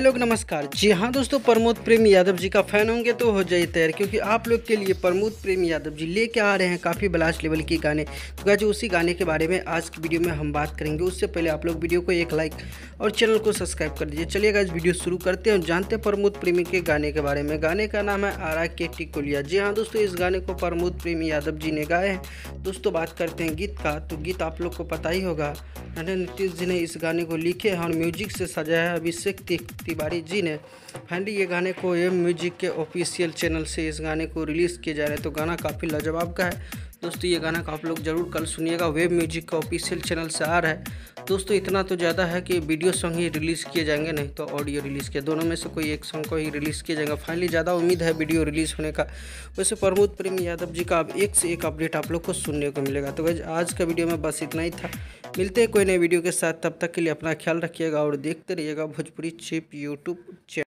हाय लोग, नमस्कार। जी हाँ दोस्तों, प्रमोद प्रेम यादव जी का फ़ैन होंगे तो हो जाइए तैयार, क्योंकि आप लोग के लिए प्रमोद प्रेम यादव जी लेके आ रहे हैं काफ़ी ब्लास्ट लेवल के गाने। तो गाइस उसी गाने के बारे में आज की वीडियो में हम बात करेंगे। उससे पहले आप लोग वीडियो को एक लाइक और चैनल को सब्सक्राइब कर दीजिए। चलिए गाइस वीडियो शुरू करते हैं और जानते हैं प्रमोद प्रेमी के गाने के बारे में। गाने का नाम है आरा के टिकोलिया। जी हाँ दोस्तों, इस गाने को प्रमोद प्रेमी यादव जी ने गाए हैं। दोस्तों बात करते हैं गीत का, तो गीत आप लोग को पता ही होगा, नीतीश जी ने इस गाने को लिखे हैं और म्यूजिक से सजाया है अभिषेक तिवारी जी ने। फाइनली ये गाने को एम म्यूजिक के ऑफिशियल चैनल से इस गाने को रिलीज़ किया जा रहा है। तो गाना काफ़ी लाजवाब का है दोस्तों। ये गाना का आप लोग ज़रूर कल सुनिएगा, वेब म्यूजिक का ऑफिशियल चैनल से आ रहा है। दोस्तों इतना तो ज़्यादा है कि वीडियो सॉन्ग ही रिलीज़ किए जाएंगे, नहीं तो ऑडियो रिलीज़ किया, दोनों में से कोई एक सॉन्ग को ही रिलीज़ किया जाएगा। फाइनली ज़्यादा उम्मीद है वीडियो रिलीज़ होने का। वैसे प्रमोद प्रेम यादव जी का अब एक से एक अपडेट आप लोग को सुनने को मिलेगा। तो गाइस आज का वीडियो में बस इतना ही था। मिलते हैं कोई नए वीडियो के साथ, तब तक के लिए अपना ख्याल रखिएगा और देखते रहिएगा भोजपुरी चिप यूट्यूब चैनल।